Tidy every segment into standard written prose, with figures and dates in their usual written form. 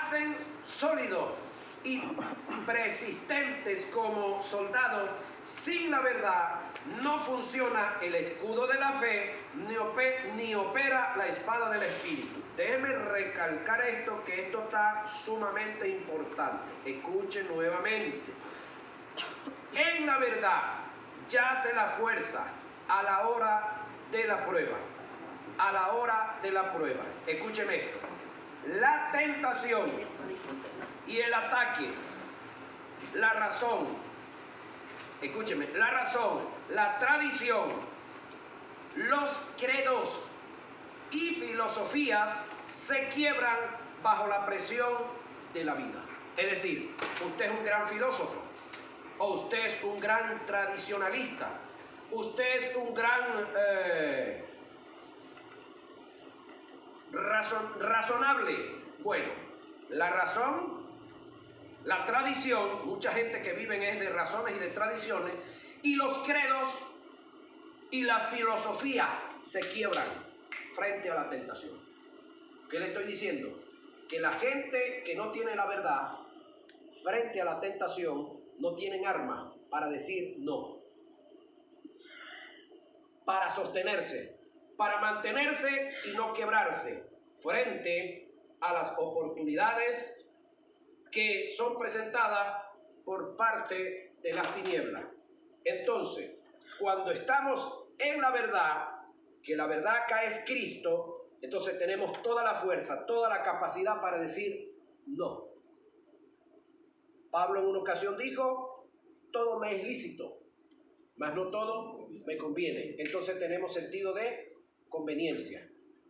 hacen sólidos y persistentes como soldados. Sin la verdad no funciona el escudo de la fe, ni opera la espada del Espíritu. Déjeme recalcar esto, que esto está sumamente importante. Escuchen nuevamente. En la verdad yace la fuerza a la hora de la prueba. A la hora de la prueba. Escúcheme esto. La tentación y el ataque, la razón, escúcheme, la razón, la tradición, los credos y filosofías se quiebran bajo la presión de la vida. Es decir, usted es un gran filósofo, o usted es un gran tradicionalista, usted es un gran razonable. Bueno, la razón, la tradición, mucha gente que vive es de razones y de tradiciones, y los credos y la filosofía se quiebran frente a la tentación. ¿Qué le estoy diciendo? Que la gente que no tiene la verdad frente a la tentación no tienen armas para decir no, para sostenerse, para mantenerse y no quebrarse frente a las oportunidades que son presentadas por parte de las tinieblas. Entonces, cuando estamos en la verdad, que la verdad acá es Cristo, entonces tenemos toda la fuerza, toda la capacidad para decir no. Pablo en una ocasión dijo: todo me es lícito, mas no todo me conviene. Entonces tenemos sentido de conveniencia.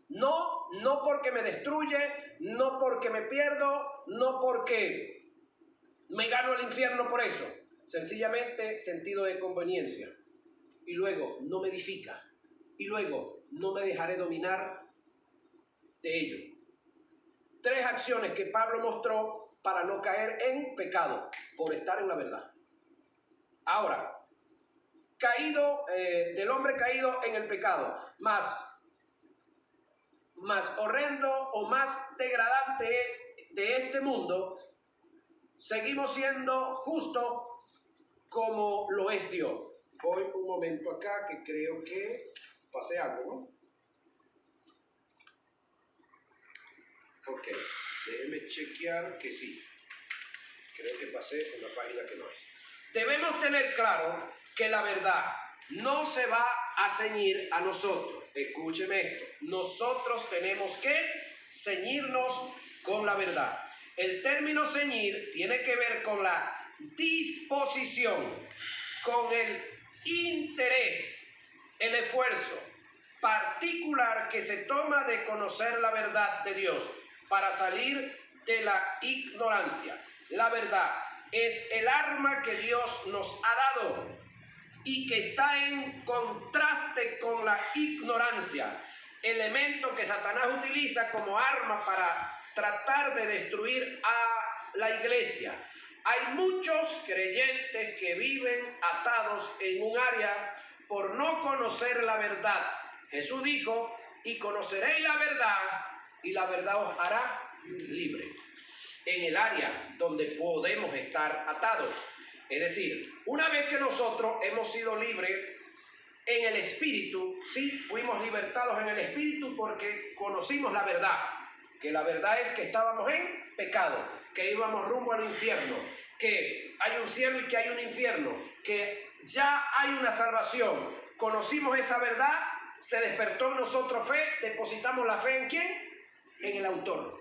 No porque me destruye, no porque me pierdo, no porque me gano el infierno por eso. Sencillamente sentido de conveniencia. Y luego no me edifica. Y luego no me dejaré dominar de ello. 3 acciones que Pablo mostró para no caer en pecado, por estar en la verdad. Ahora, caído, del hombre caído en el pecado, más horrendo o más degradante de este mundo, seguimos siendo justos como lo es Dios. Voy un momento acá, que creo que pasé algo, ¿no? Ok, déjeme chequear que sí. Creo que pasé en la página que no es. Debemos tener claro que la verdad no se va a ceñir a nosotros. Escúcheme esto. Nosotros tenemos que ceñirnos con la verdad. El término ceñir tiene que ver con la disposición, con el interés, el esfuerzo particular que se toma de conocer la verdad de Dios para salir de la ignorancia. La verdad es el arma que Dios nos ha dado y que está en contraste con la ignorancia, elemento que Satanás utiliza como arma para tratar de destruir a la iglesia. Hay muchos creyentes que viven atados en un área por no conocer la verdad. Jesús dijo: y conoceréis la verdad, y la verdad os hará libre. En el área donde podemos estar atados. Es decir, una vez que nosotros hemos sido libres en el Espíritu, sí, fuimos libertados en el Espíritu porque conocimos la verdad. Que la verdad es que estábamos en pecado, que íbamos rumbo al infierno, que hay un cielo y que hay un infierno, que ya hay una salvación. Conocimos esa verdad, se despertó en nosotros fe, depositamos la fe ¿en quién? En el autor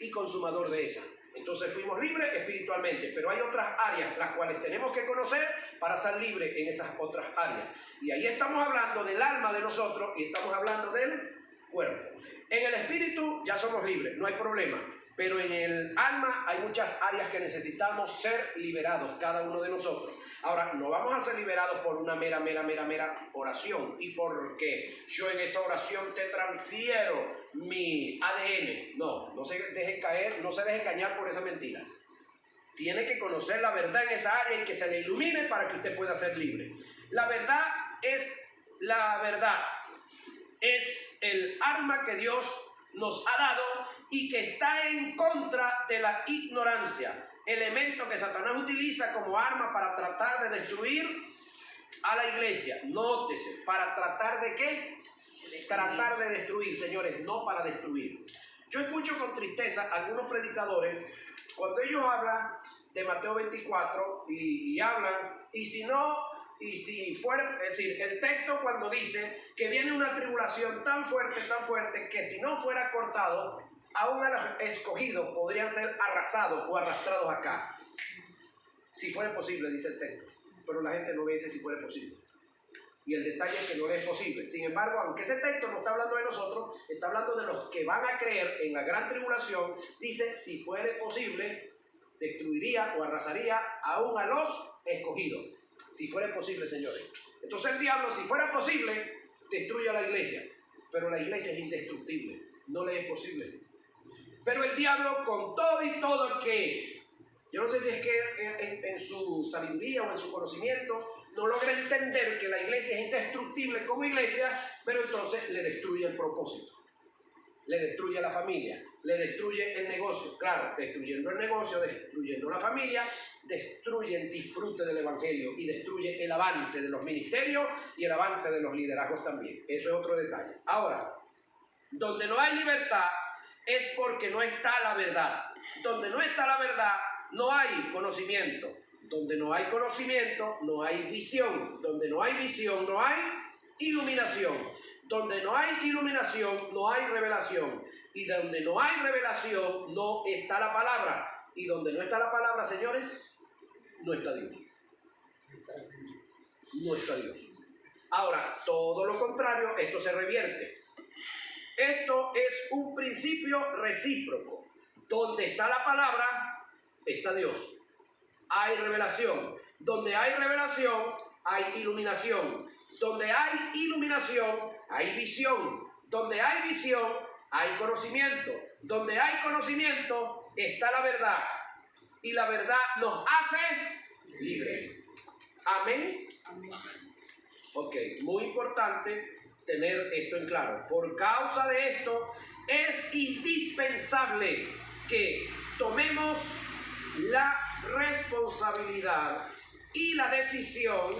y consumador de esa. Entonces fuimos libres espiritualmente, pero hay otras áreas las cuales tenemos que conocer para ser libres en esas otras áreas. Y ahí estamos hablando del alma de nosotros y estamos hablando del cuerpo. En el espíritu ya somos libres, no hay problema, pero en el alma hay muchas áreas que necesitamos ser liberados, cada uno de nosotros. Ahora, no vamos a ser liberados por una mera oración y porque yo en esa oración te transfiero mi ADN. No se deje caer, no se deje engañar por esa mentira. Tiene que conocer la verdad en esa área y que se le ilumine para que usted pueda ser libre. La verdad es el arma que Dios nos ha dado y que está en contra de la ignorancia, elemento que Satanás utiliza como arma para tratar de destruir a la iglesia. Nótese, ¿para tratar de qué? Tratar de destruir, señores, no para destruir. Yo escucho con tristeza a algunos predicadores cuando ellos hablan de Mateo 24 y hablan, y si fuera, es decir, el texto cuando dice que viene una tribulación tan fuerte, que si no fuera cortado, aún a los escogidos podrían ser arrasados o arrastrados acá. Si fuera posible, dice el texto, pero la gente no ve ese si fuera posible. Y el detalle es que no es posible. Sin embargo, aunque ese texto no está hablando de nosotros, está hablando de los que van a creer en la gran tribulación, dice, si fuere posible, destruiría o arrasaría aún a los escogidos. Si fuera posible, señores. Entonces el diablo, si fuera posible, destruye a la iglesia. Pero la iglesia es indestructible. No le es posible. Pero el diablo, con todo y todo que, yo no sé si es que en su sabiduría o en su conocimiento, no logra entender que la iglesia es indestructible como iglesia, pero entonces le destruye el propósito, le destruye la familia, le destruye el negocio. Claro, destruyendo el negocio, destruyendo la familia, destruye el disfrute del evangelio y destruye el avance de los ministerios y el avance de los liderazgos también. Eso es otro detalle. Ahora, donde no hay libertad es porque no está la verdad. Donde no está la verdad, no hay conocimiento. Donde no hay conocimiento, no hay visión. Donde no hay visión, no hay iluminación. Donde no hay iluminación, no hay revelación. Y donde no hay revelación, no está la palabra. Y donde no está la palabra, señores, no está Dios. No está Dios. Ahora, todo lo contrario, esto se revierte. Esto es un principio recíproco. Donde está la palabra, está Dios. Hay revelación. Donde hay revelación, hay iluminación. Donde hay iluminación, hay visión. Donde hay visión, hay conocimiento. Donde hay conocimiento, está la verdad. Y la verdad nos hace libres. Amén. Amén. Ok, muy importante tener esto en claro. Por causa de esto, es indispensable que tomemos la responsabilidad y la decisión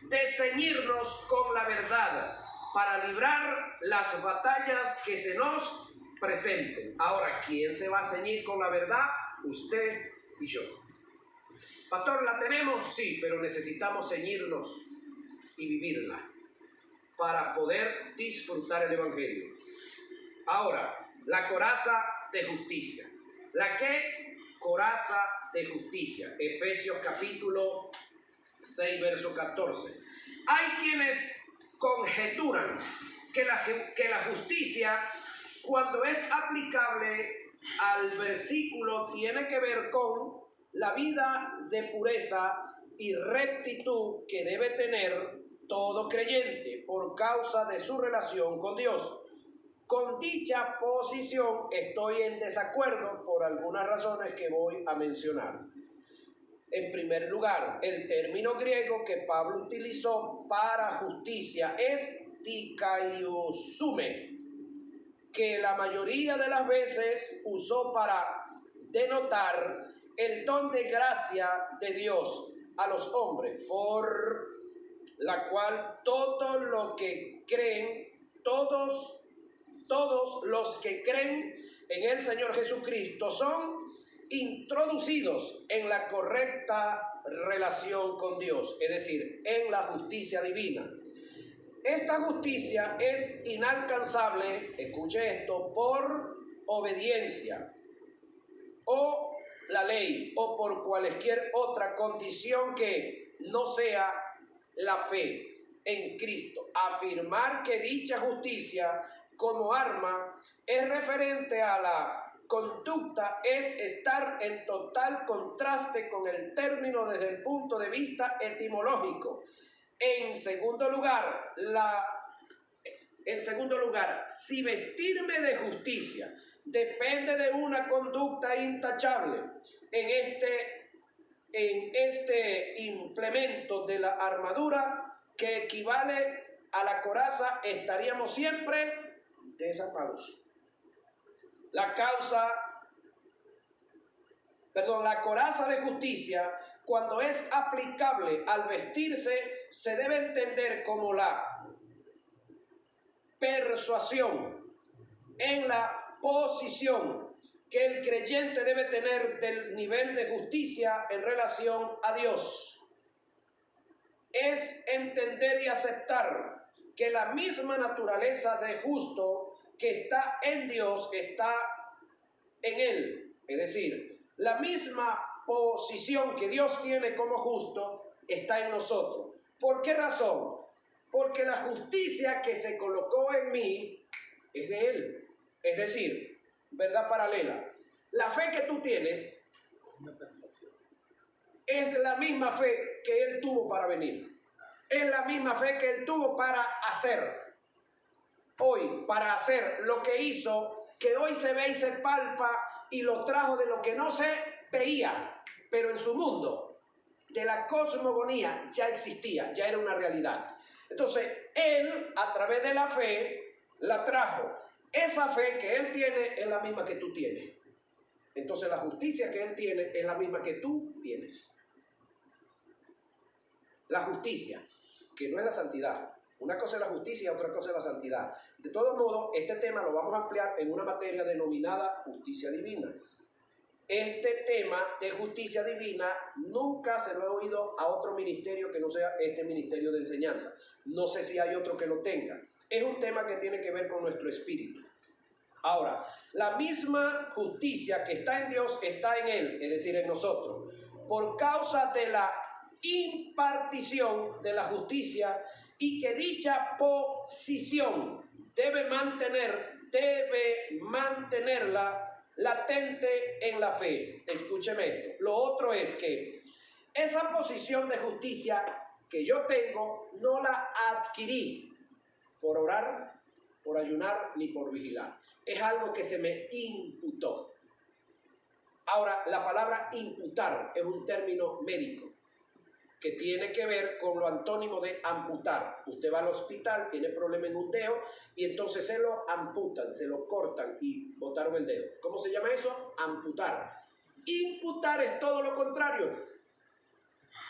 de ceñirnos con la verdad para librar las batallas que se nos presenten. Ahora, ¿quién se va a ceñir con la verdad? Usted y yo. Pastor, ¿la tenemos? Sí, pero necesitamos ceñirnos y vivirla para poder disfrutar el evangelio. Ahora, la coraza de justicia. ¿La qué? Coraza de justicia. Efesios capítulo 6, verso 14. Hay quienes conjeturan que la justicia, cuando es aplicable al versículo, tiene que ver con la vida de pureza y rectitud que debe tener todo creyente por causa de su relación con Dios. Con dicha posición estoy en desacuerdo por algunas razones que voy a mencionar. En primer lugar, el término griego que Pablo utilizó para justicia es dikaiosune, que la mayoría de las veces usó para denotar el don de gracia de Dios a los hombres, por la cual todos los que creen, todos los que creen en el Señor Jesucristo son introducidos en la correcta relación con Dios, es decir, en la justicia divina. Esta justicia es inalcanzable, escuche esto, por obediencia o la ley o por cualquier otra condición que no sea la fe en Cristo. Afirmar que dicha justicia como arma es referente a la conducta es estar en total contraste con el término desde el punto de vista etimológico. En segundo lugar, si vestirme de justicia depende de una conducta intachable en este implemento de la armadura que equivale a la coraza, estaríamos siempre desarmados. La coraza de justicia, cuando es aplicable al vestirse, se debe entender como la persuasión en la posición que el creyente debe tener del nivel de justicia en relación a Dios. Es entender y aceptar que la misma naturaleza de justo que está en Dios está en Él. Es decir, la misma posición que Dios tiene como justo está en nosotros. ¿Por qué razón? Porque la justicia que se colocó en mí es de Él. Es decir, verdad paralela. La fe que tú tienes es la misma fe que Él tuvo para venir. Es la misma fe que Él tuvo para hacer. Hoy, para hacer lo que hizo, que hoy se ve y se palpa, y lo trajo de lo que no se veía, pero en su mundo, de la cosmogonía, ya existía, ya era una realidad. Entonces, Él, a través de la fe, la trajo. Esa fe que Él tiene es la misma que tú tienes. Entonces, la justicia que Él tiene es la misma que tú tienes. La justicia, que no es la santidad. Una cosa es la justicia y otra cosa es la santidad. De todos modos, este tema lo vamos a ampliar en una materia denominada justicia divina. Este tema de justicia divina nunca se lo he oído a otro ministerio que no sea este ministerio de enseñanza. No sé si hay otro que lo tenga. Es un tema que tiene que ver con nuestro espíritu. Ahora, la misma justicia que está en Dios está en Él, es decir, en nosotros. Por causa de la impartición de la justicia, y que dicha posición debe mantenerla latente en la fe. Escúcheme esto. Lo otro es que esa posición de justicia que yo tengo no la adquirí por orar, por ayunar ni por vigilar. Es algo que se me imputó. Ahora, la palabra imputar es un término médico que tiene que ver con lo antónimo de amputar. Usted va al hospital, tiene problema en un dedo y entonces se lo amputan, se lo cortan y botaron el dedo. ¿Cómo se llama eso? Amputar. Imputar es todo lo contrario.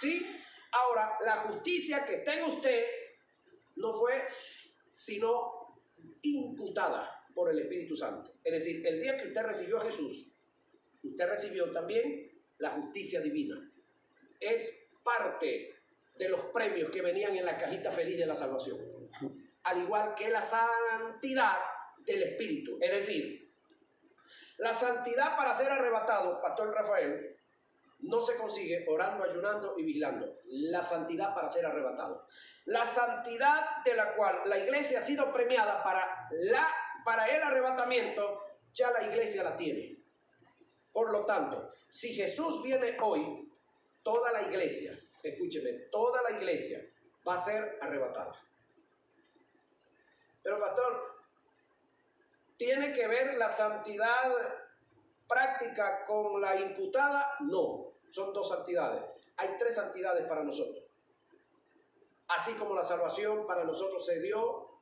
¿Sí? Ahora, la justicia que está en usted no fue sino imputada por el Espíritu Santo. Es decir, el día que usted recibió a Jesús, usted recibió también la justicia divina. Es parte de los premios que venían en la cajita feliz de la salvación, al igual que la santidad del Espíritu. Es decir, la santidad para ser arrebatado, Pastor Rafael, no se consigue orando, ayunando y vigilando. La santidad para ser arrebatado, la santidad de la cual la iglesia ha sido premiada para el arrebatamiento, ya la iglesia la tiene. Por lo tanto, si Jesús viene hoy, toda la iglesia, escúcheme, toda la iglesia va a ser arrebatada. Pero pastor, ¿tiene que ver la santidad práctica con la imputada? No, son dos santidades. Hay tres santidades para nosotros. Así como la salvación para nosotros se dio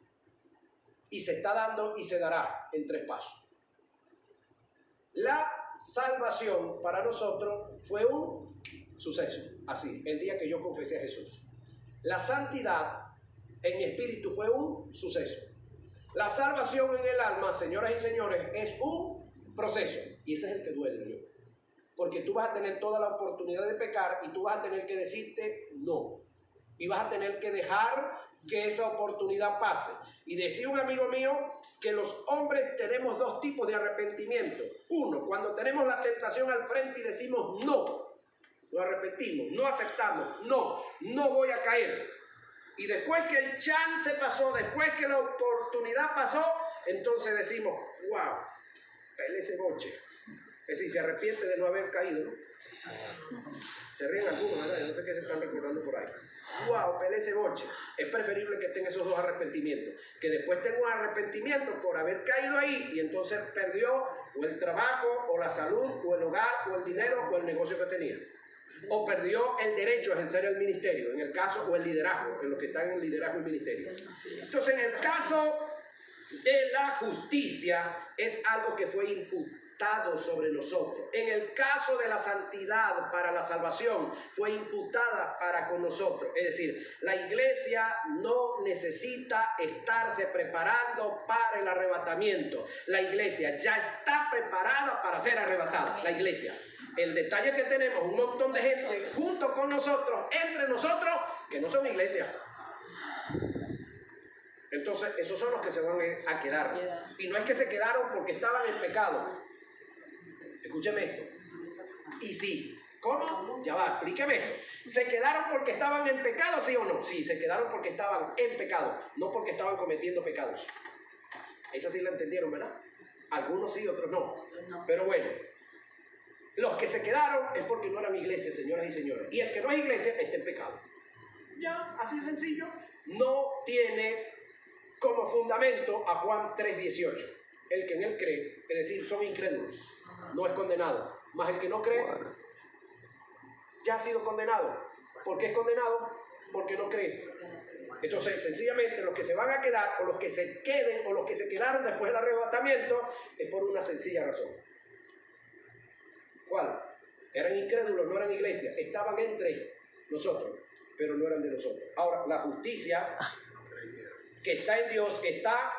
y se está dando y se dará en tres pasos. La salvación para nosotros fue un suceso, así, el día que yo confesé a Jesús. La santidad en mi espíritu fue un suceso. La salvación en el alma, señoras y señores, es un proceso. Y ese es el que duele yo. Porque tú vas a tener toda la oportunidad de pecar y tú vas a tener que decirte no. Y vas a tener que dejar que esa oportunidad pase. Y decía un amigo mío que los hombres tenemos dos tipos de arrepentimiento. Uno, cuando tenemos la tentación al frente y decimos no. Lo arrepentimos, no aceptamos, no voy a caer. Y después que el chance pasó, después que la oportunidad pasó, entonces decimos, wow, pelé ese boche. Es decir, se arrepiente de no haber caído, ¿no? Se ríen algunos, ¿verdad? Yo no sé qué se están recordando por ahí. Wow, pelé ese boche. Es preferible que tenga esos dos arrepentimientos, que después tenga un arrepentimiento por haber caído ahí y entonces perdió o el trabajo, o la salud, o el hogar, o el dinero, o el negocio que tenía. O perdió el derecho a ejercer el ministerio, en el caso, o el liderazgo, en los que están en el liderazgo y ministerio. Entonces, en el caso de la justicia es algo que fue imputado sobre nosotros. En el caso de la santidad para la salvación, fue imputada para con nosotros. Es decir, la iglesia no necesita estarse preparando para el arrebatamiento. La iglesia ya está preparada para ser arrebatada. La iglesia. El detalle es que tenemos un montón de gente junto con nosotros, entre nosotros, que no son iglesia. Entonces, esos son los que se van a quedar. Y no es que se quedaron porque estaban en pecado. Escúcheme esto. Y sí. ¿Cómo? Ya va, explíqueme eso. ¿Se quedaron porque estaban en pecado, sí o no? Sí, se quedaron porque estaban en pecado, no porque estaban cometiendo pecados. Esa sí la entendieron, ¿verdad? Algunos sí, otros no. Pero bueno, los que se quedaron es porque no eran iglesia, señoras y señores. Y el que no es iglesia está en pecado. Ya, así de sencillo. No tiene como fundamento a Juan 3:18. El que en él cree, es decir, son incrédulos, no es condenado. Mas el que no cree, ya ha sido condenado. ¿Por qué es condenado? Porque no cree. Entonces, sencillamente, los que se van a quedar, o los que se queden, o los que se quedaron después del arrebatamiento, es por una sencilla razón. ¿Cuál? Eran incrédulos, no eran iglesia, estaban entre nosotros, pero no eran de nosotros. Ahora, la justicia que está en Dios está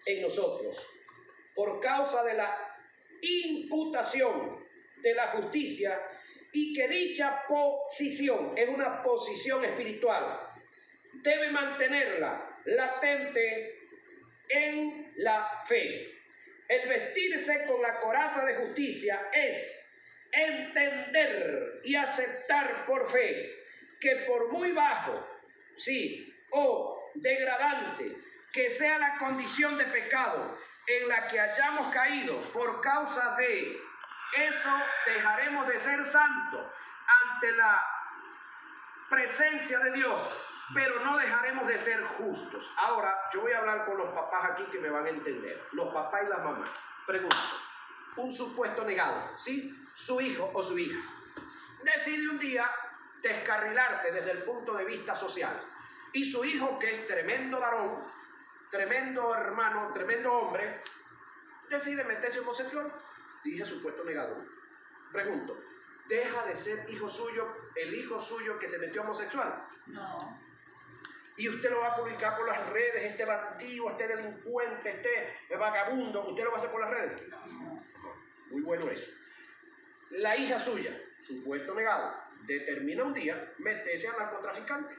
en nosotros. Por causa de la imputación de la justicia, y que dicha posición es una posición espiritual, debe mantenerla latente en la fe. El vestirse con la coraza de justicia es entender y aceptar por fe que por muy bajo, sí, o degradante que sea la condición de pecado en la que hayamos caído, por causa de eso dejaremos de ser santos ante la presencia de Dios, pero no dejaremos de ser justos. Ahora, yo voy a hablar con los papás aquí que me van a entender, los papás y las mamás. Pregunto, un supuesto negado, ¿sí? Su hijo o su hija decide un día descarrilarse desde el punto de vista social, y su hijo, que es tremendo varón, tremendo hermano, tremendo hombre, decide meterse homosexual. Dije supuesto negado. Pregunto, ¿deja de ser hijo suyo el hijo suyo que se metió homosexual? No. Y usted lo va a publicar por las redes, este bandido, este delincuente, este vagabundo, ¿usted lo va a hacer por las redes? No. Muy bueno eso. La hija suya, supuesto negado, determina un día meterse a narcotraficante,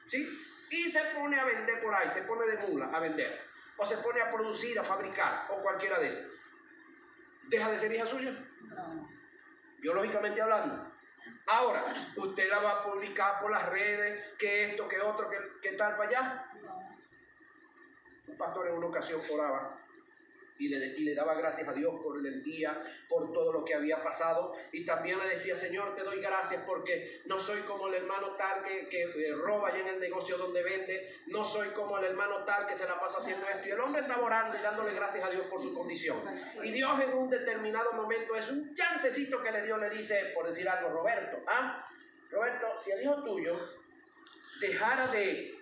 ¿sí? Y se pone a vender por ahí, se pone de mula a vender, o se pone a producir, a fabricar, o cualquiera de esas. ¿Deja de ser hija suya? No. Biológicamente hablando. Ahora, ¿usted la va a publicar por las redes, que esto, que otro, que tal para allá? No. Un pastor en una ocasión oraba y le daba gracias a Dios por el día, por todo lo que había pasado, y también le decía: Señor, te doy gracias porque no soy como el hermano tal que roba allá en el negocio donde vende, no soy como el hermano tal que se la pasa haciendo esto. Y el hombre estaba orando y dándole gracias a Dios por su condición, y Dios en un determinado momento, es un chancecito que le dio, le dice, por decir algo: Roberto, si el hijo tuyo dejara de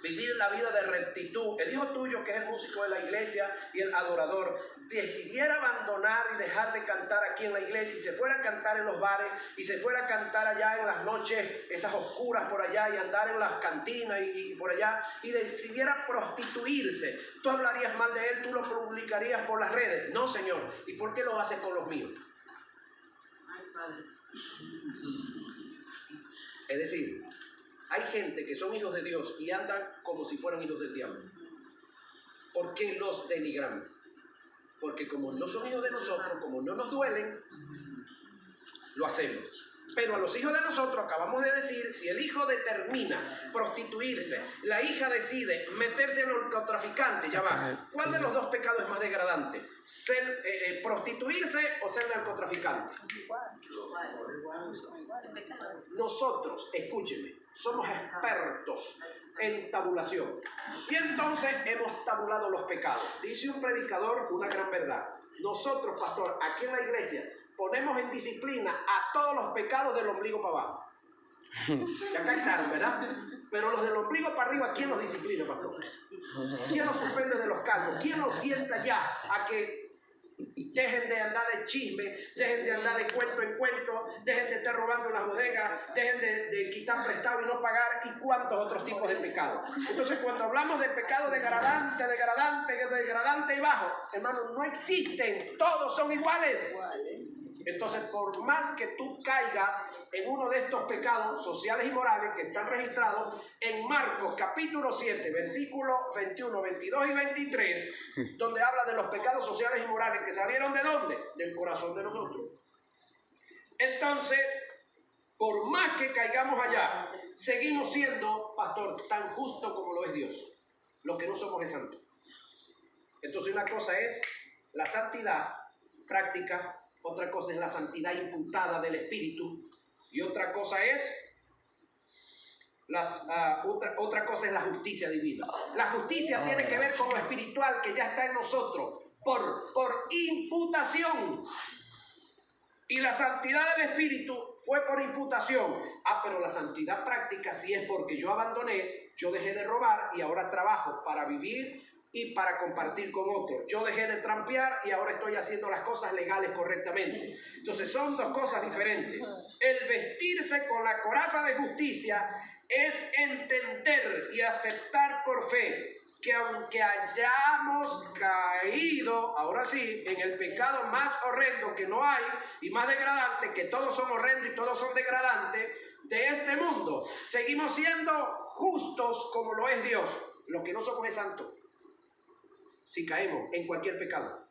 vivir la vida de rectitud, el hijo tuyo, que es el músico de la iglesia y el adorador, decidiera abandonar y dejar de cantar aquí en la iglesia y se fuera a cantar en los bares y se fuera a cantar allá en las noches, esas oscuras por allá, y andar en las cantinas y por allá, y decidiera prostituirse, ¿tú hablarías mal de él? ¿Tú lo publicarías por las redes? No, Señor. ¿Y por qué lo haces con los míos? Ay, Padre. Es decir, hay gente que son hijos de Dios y andan como si fueran hijos del diablo. ¿Por qué los denigramos? Porque como no son hijos de nosotros, como no nos duelen, lo hacemos. Pero a los hijos de nosotros, acabamos de decir, si el hijo determina prostituirse, la hija decide meterse en narcotraficante, ya va. ¿Cuál de los dos pecados es más degradante? ¿Prostituirse o ser narcotraficante? Nosotros, escúchenme, somos expertos en tabulación. Y entonces hemos tabulado los pecados. Dice un predicador una gran verdad. Nosotros, pastor, aquí en la iglesia, ponemos en disciplina a todos los pecados del ombligo para abajo. Ya captaron, ¿verdad? Pero los del ombligo para arriba, ¿quién los disciplina, pastor? ¿Quién los suspende de los cargos? ¿Quién los sienta ya a que dejen de andar de chisme, dejen de andar de cuento en cuento, dejen de estar robando en las bodegas, dejen de quitar prestado y no pagar, y cuántos otros tipos de pecados? Entonces, cuando hablamos de pecado degradante y bajo, hermanos, no existen, todos son iguales. Entonces, por más que tú caigas en uno de estos pecados sociales y morales que están registrados en Marcos capítulo 7, versículos 21, 22 y 23, donde habla de los pecados sociales y morales que salieron ¿de dónde? Del corazón de nosotros. Entonces, por más que caigamos allá, seguimos siendo, pastor, tan justo como lo es Dios. Lo que no somos es santos. Entonces, una cosa es la santidad práctica, otra cosa es la santidad imputada del Espíritu, y otra cosa es otra cosa es la justicia divina. La justicia tiene que ver con lo espiritual que ya está en nosotros por imputación. Y la santidad del Espíritu fue por imputación. Pero la santidad práctica sí es porque yo abandoné, yo dejé de robar y ahora trabajo para vivir y para compartir con otros. Yo dejé de trampear y ahora estoy haciendo las cosas legales correctamente. Entonces son dos cosas diferentes. El vestirse con la coraza de justicia es entender y aceptar por fe que aunque hayamos caído, ahora sí, en el pecado más horrendo que no hay y más degradante, que todos son horrendos y todos son degradantes de este mundo, seguimos siendo justos como lo es Dios. Lo que no somos es santos si caemos en cualquier pecado.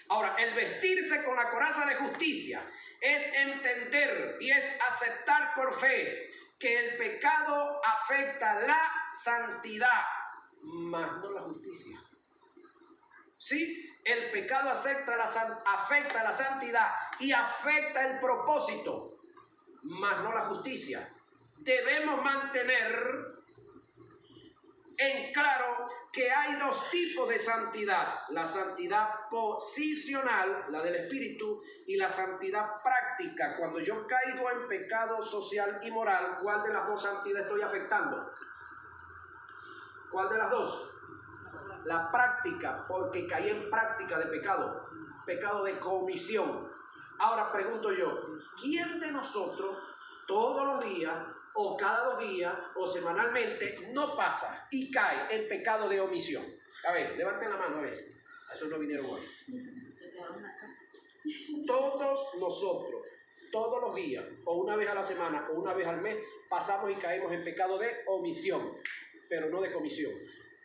Ahora, el vestirse con la coraza de justicia es entender y es aceptar por fe que el pecado afecta la santidad, mas no la justicia. ¿Sí? El pecado afecta la santidad y afecta el propósito, mas no la justicia. Debemos mantener en claro que hay dos tipos de santidad: la santidad posicional, la del espíritu, y la santidad práctica. Cuando yo caigo en pecado social y moral, ¿cuál de las dos santidades estoy afectando? ¿Cuál de las dos? La práctica, porque caí en práctica de pecado, pecado de comisión. Ahora pregunto yo, ¿quién de nosotros todos los días o cada 2 días o semanalmente no pasa y cae en pecado de omisión? A ver, levanten la mano, a ver. A eso no vinieron hoy. Todos nosotros, todos los días, o una vez a la semana, o una vez al mes, pasamos y caemos en pecado de omisión, pero no de comisión.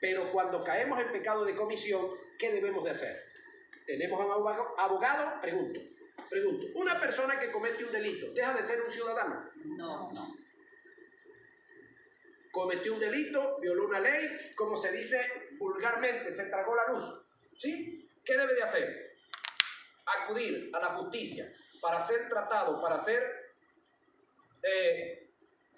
Pero cuando caemos en pecado de comisión, ¿qué debemos de hacer? ¿Tenemos un abogado? Pregunto. ¿Una persona que comete un delito deja de ser un ciudadano? No. Cometió un delito, violó una ley, como se dice vulgarmente, se tragó la luz. ¿Sí? ¿Qué debe de hacer? Acudir a la justicia para ser tratado, para ser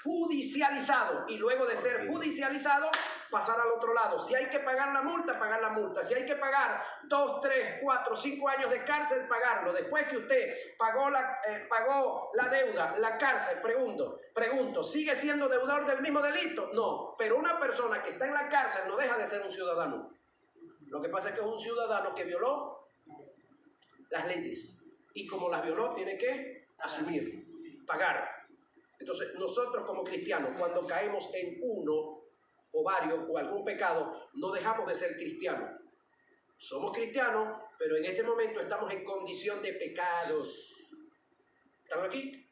judicializado, y luego de ser judicializado, pasar al otro lado. Si hay que pagar la multa, pagar la multa. Si hay que pagar 2, 3, 4, 5 años de cárcel, pagarlo. Después que usted pagó la deuda, la cárcel, pregunto, ¿sigue siendo deudor del mismo delito? No, pero una persona que está en la cárcel no deja de ser un ciudadano. Lo que pasa es que es un ciudadano que violó las leyes, y como las violó tiene que asumir, pagar. Entonces nosotros como cristianos, cuando caemos en uno o varios o algún pecado, no dejamos de ser cristianos. Somos cristianos, pero en ese momento estamos en condición de pecados. ¿Estamos aquí?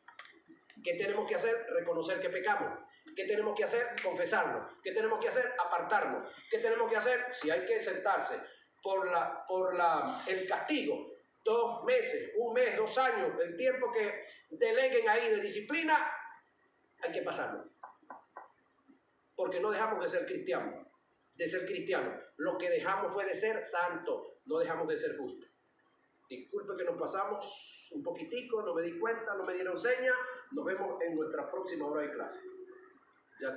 ¿Qué tenemos que hacer? Reconocer que pecamos. ¿Qué tenemos que hacer? Confesarlo. ¿Qué tenemos que hacer? Apartarnos. ¿Qué tenemos que hacer? Si hay que sentarse por el castigo, 2 meses, 1 mes, 2 años, el tiempo que deleguen ahí de disciplina, hay que pasarlo. Porque no dejamos de ser cristianos. Lo que dejamos fue de ser santos, no dejamos de ser justos. Disculpe que nos pasamos un poquitico, no me di cuenta, no me dieron seña. Nos vemos en nuestra próxima hora de clase. Ya